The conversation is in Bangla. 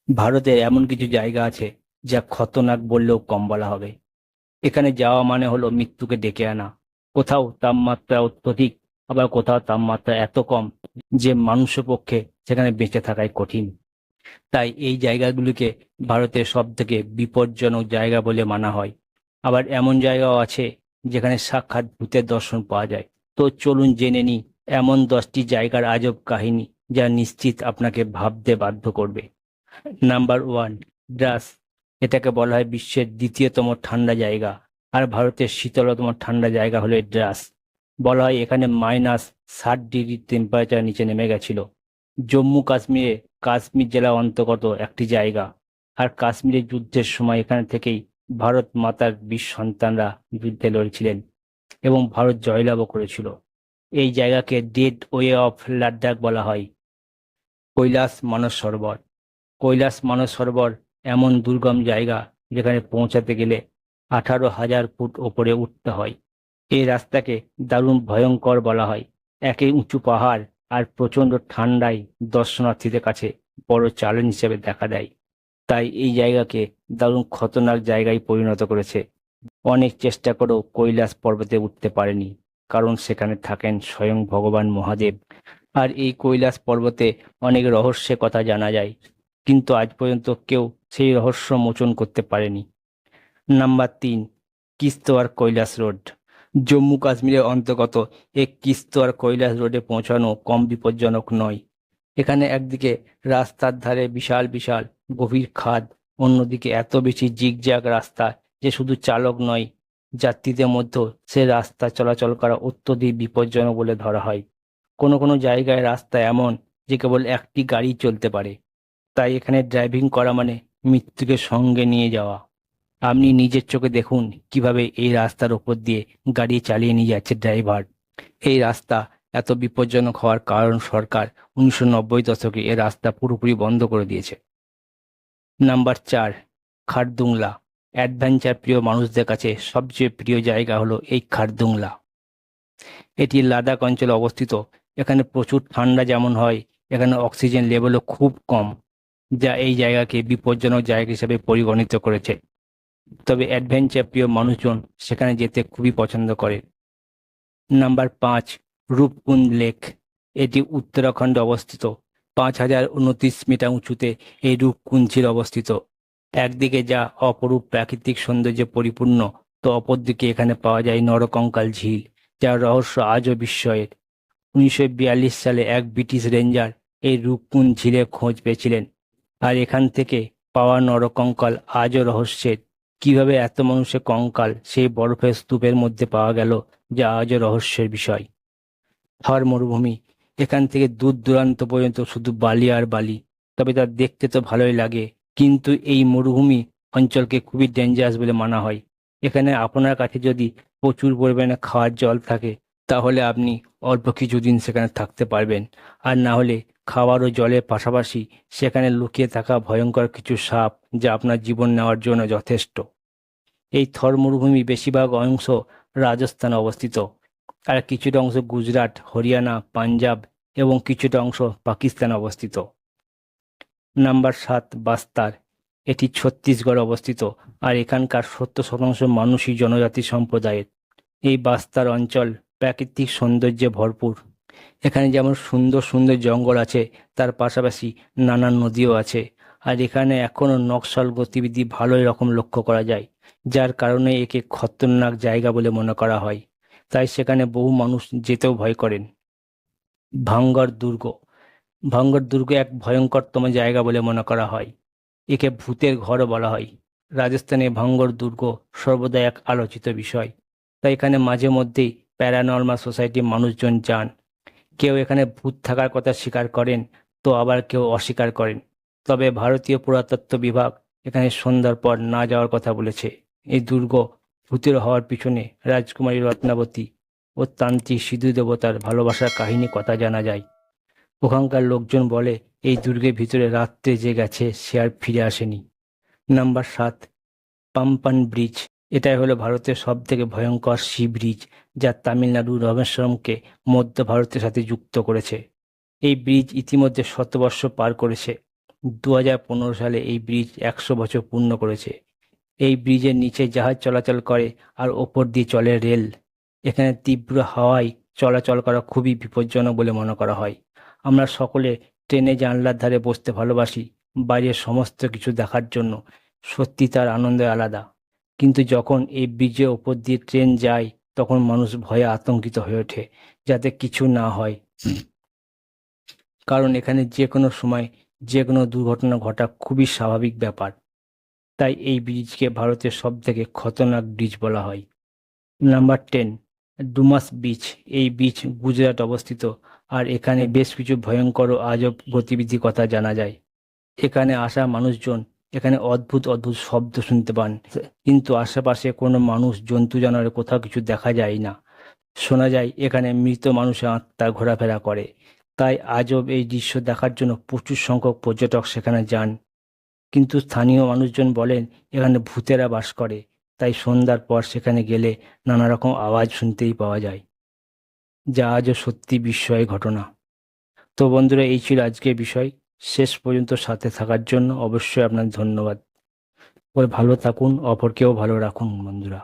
ভারতের এমন কিছু জায়গা আছে যা খতরনাক বললেও কম বলা হবে। এখানে যাওয়া মানে হলো মৃত্যুকে ডেকে আনা। কোথাও তাপমাত্রা অত্যধিক, আবার কোথাও তাপমাত্রা এত কম যে মানুষের পক্ষে সেখানে বেঁচে থাকাই কঠিন। তাই এই জায়গাগুলিকে ভারতের সব থেকে বিপজ্জনক জায়গা বলে মানা হয়। আবার এমন জায়গাও আছে যেখানে সাক্ষাৎ ভূতের দর্শন পাওয়া যায়। তো চলুন জেনে নিই এমন 10টি জায়গার আজব কাহিনী যা নিশ্চিত আপনাকে ভাবতে বাধ্য করবে। নাম্বার 1, দ্রাস। এটাকে বলা হয় বিশ্বের দ্বিতীয়তম ঠান্ডা জায়গা, আর ভারতের শীতলতম ঠান্ডা জায়গা হলো দ্রাস। বলা হয় এখানে -60 ডিগ্রি টেম্পারেচার নিচে নেমে গেছিল। জম্মু কাশ্মীরে কাশ্মীর জেলা অন্তর্গত একটি জায়গা, আর কাশ্মীরের যুদ্ধের সময় এখানে থেকেই ভারত মাতার বীর সন্তানরা যুদ্ধে লড়েছিলেন এবং ভারত জয়লাভও করেছিল। এই জায়গাকে ডেড ওয়ে অফ লাদাখ বলা হয়। কৈলাস মানসরোবর। কৈলাস মানসরোবর এমন দুর্গম জায়গা যেখানে পৌঁছাতে গেলে 18,000 ফুট ওপরে উঠতে হয়। এই রাস্তাকে দারুণ ভয়ঙ্কর বলা হয়। একে উঁচু পাহাড় আর প্রচণ্ড ঠান্ডায় দর্শনার্থীদের কাছে বড় চ্যালেঞ্জ হিসেবে দেখা দেয়। তাই এই জায়গাকে দারুণ খতরনাক জায়গায় পরিণত করেছে। অনেক চেষ্টা করেও কৈলাস পর্বতে উঠতে পারেনি, কারণ সেখানে থাকেন স্বয়ং ভগবান মহাদেব। আর এই কৈলাস পর্বতে অনেক রহস্যের কথা জানা যায়, কিন্তু আজ পর্যন্ত কেউ সেই রহস্য মোচন করতে পারেনি। Number 3, Kishtwar Kailash road. জম্মু কাশ্মীরের অন্তর্গত এই কিস্তোয়ার কৈলাস রোডে পৌঁছানো কম বিপজ্জনক নয়। এখানে একদিকে রাস্তার ধারে বিশাল বিশাল গভীর খাদ, অন্যদিকে এত বেশি জিগজ্যাগ রাস্তা যে শুধু চালক নয়, যাত্রীদের মধ্যেও সে রাস্তা চলাচল করা অত্যধিক বিপজ্জনক বলে ধরা হয়। কোনো কোনো জায়গায় রাস্তা এমন যে কেবল একটি গাড়ি চলতে পারে। তাই এখানে ড্রাইভিং করা মানে মৃত্যুকে সঙ্গে নিয়ে যাওয়া। আপনি নিজের চোখে দেখুন কিভাবে এই রাস্তার ওপর দিয়ে গাড়ি চালিয়ে নিয়ে যাচ্ছে ড্রাইভার। এই রাস্তা এত বিপজ্জনক হওয়ার কারণ সরকার 1990 দশকে এই রাস্তা পুরোপুরি বন্ধ করে দিয়েছে। নাম্বার 4, খারদুংলা। অ্যাডভেঞ্চার প্রিয় মানুষদের কাছে সবচেয়ে প্রিয় জায়গা হলো এই খারদুংলা। এটি লাদাখ অঞ্চলে অবস্থিত। এখানে প্রচুর ঠান্ডা যেমন হয়, এখানে অক্সিজেন লেভেলও খুব কম, যা এই জায়গাকে বিপজ্জনক জায়গা হিসেবে পরিগণিত করেছে। তবে অ্যাডভেঞ্চার প্রিয় মানুষজন সেখানে যেতে খুবই পছন্দ করে। Number 5, Roopkund lake. এটি উত্তরাখণ্ডে অবস্থিত। 5,029 মিটার উঁচুতে এই রূপকুন্ড ঝিল অবস্থিত। একদিকে যা অপরূপ প্রাকৃতিক সৌন্দর্যে পরিপূর্ণ, তো অপরদিকে এখানে পাওয়া যায় নরকঙ্কাল ঝিল, যার রহস্য আজও বিস্ময়ের। 1942 সালে এক ব্রিটিশ রেঞ্জার এই রূপকুন্ড ঝিলের খোঁজ পেয়েছিলেন, আর এখান থেকে পাওয়া নরকঙ্কাল আজও রহস্যের। কিভাবে এত মানুষের কঙ্কাল সেই বরফের স্তূপের মধ্যে পাওয়া গেল, যা আজও রহস্যের বিষয়। থর মরুভূমি। এখান থেকে দূর দূরান্ত পর্যন্ত শুধু বালি আর বালি। তবে তা দেখতে তো ভালোই লাগে, কিন্তু এই মরুভূমি অঞ্চলকে খুবই ডেঞ্জারাস বলে মানা হয়। এখানে আপনার কাছে যদি প্রচুর পরিমাণে খাওয়ার জল থাকে, তাহলে আপনি অল্প কিছুদিন সেখানে থাকতে পারবেন। আর না হলে খাবার ও জলের পাশাপাশি সেখানে লুকিয়ে থাকা ভয়ঙ্কর কিছু সাপ, যা আপনার জীবন নেওয়ার জন্য যথেষ্ট। এই থর মরুভূমি বেশিরভাগ অংশ রাজস্থানে অবস্থিত, আর কিছুটা অংশ গুজরাট, হরিয়ানা, পাঞ্জাব এবং কিছুটা অংশ পাকিস্তানে অবস্থিত। নাম্বার 7, বাস্তার। এটি ছত্তিশগড়ে অবস্থিত, আর এখানকার 70% মানুষই জনজাতি সম্প্রদায়ের। এই বাস্তার অঞ্চল প্রাকৃতিক সৌন্দর্যে ভরপুর। এখানে যেমন সুন্দর সুন্দর জঙ্গল আছে, তার পাশাপাশি নানান নদীও আছে। আর এখানে এখনো নকশাল গতিবিধি ভালোই রকম লক্ষ্য করা যায়, যার কারণে একে খতরনাক জায়গা বলে মনে করা হয়। তাই সেখানে বহু মানুষ যেতেও ভয় করেন। ভাঙ্গর দুর্গ। ভাঙ্গর দুর্গ এক ভয়ঙ্করতম জায়গা বলে মনে করা হয়। একে ভূতের ঘরও বলা হয়। রাজস্থানে ভাঙ্গর দুর্গ সর্বদা এক আলোচিত বিষয়। তাই এখানে মাঝে মধ্যেই প্যারানর্মাল সোসাইটির মানুষজন যান। কেউ এখানে ভূত থাকার কথা স্বীকার করেন, তো আবার কেউ অস্বীকার করেন। তবে ভারতীয় পুরাতত্ত্ব বিভাগ এখানে সন্ধ্যার পর না যাওয়ার কথা বলেছে। এই দুর্গ ভূতের হওয়ার পিছনে রাজকুমারী রত্নাবতী ও তান্ত্রিক সিধু দেবতার ভালোবাসার কাহিনী কথা জানা যায়। ওখানকার লোকজন বলে এই দুর্গের ভিতরে রাত্রে যে গেছে সে আর ফিরে আসেনি। Number 7, Pamban bridge. এটাই হলো ভারতের সব থেকে ভয়ঙ্কর সি ব্রিজ, যা তামিলনাড়ুর রামেশ্বরমকে মধ্য ভারতের সাথে যুক্ত করেছে। এই ব্রিজ ইতিমধ্যে শতবর্ষ পার করেছে। 2015 সালে এই ব্রিজ 100 বছর পূর্ণ করেছে। এই ব্রিজের নিচে জাহাজ চলাচল করে আর ওপর দিয়ে চলে রেল। এখানে তীব্র হাওয়ায় চলাচল করা খুবই বিপজ্জনক বলে মনে করা হয়। আমরা সকলে ট্রেনে জানলার ধারে বসতে ভালোবাসি বাইরের সমস্ত কিছু দেখার জন্য। সত্যি তার আনন্দ আলাদা। কিন্তু যখন এই ব্রিজের ওপর দিয়ে ট্রেন যায় তখন মানুষ ভয়ে আতঙ্কিত হয়ে ওঠে যাতে কিছু না হয়, কারণ এখানে যে কোনো সময় যে কোনো দুর্ঘটনা ঘটা খুবই স্বাভাবিক ব্যাপার। তাই এই ব্রিজকে ভারতের সবথেকে খতরনাক ব্রিজ বলা হয়। Number 10, Dumas beach. এই বিচ গুজরাট অবস্থিত আর এখানে বেশ কিছু ভয়ঙ্কর ও আজব গতিবিধির কথা জানা যায়। এখানে আসা মানুষজন এখানে অদ্ভুত অদ্ভুত শব্দ শুনতে পান, কিন্তু আশেপাশে কোনো মানুষ জন্তু জানোয়ার কোথাও কিছু দেখা যায় না। শোনা যায় এখানে মৃত মানুষের আত্মা ঘোরাফেরা করে। তাই আজব এই দৃশ্য দেখার জন্য প্রচুর সংখ্যক পর্যটক সেখানে যান। কিন্তু স্থানীয় মানুষজন বলেন এখানে ভূতেরা বাস করে, তাই সন্ধ্যার পর সেখানে গেলে নানা রকম আওয়াজ শুনতেই পাওয়া যায়, যা আজও সত্যি বিস্ময় ঘটনা। তো বন্ধুরা, এই ছিল আজকের বিষয়। শেষ পর্যন্ত সাথে থাকার জন্য অবশ্যই আপনার ধন্যবাদ। ভালো থাকুন, অপরকেও ভালো রাখুন বন্ধুরা।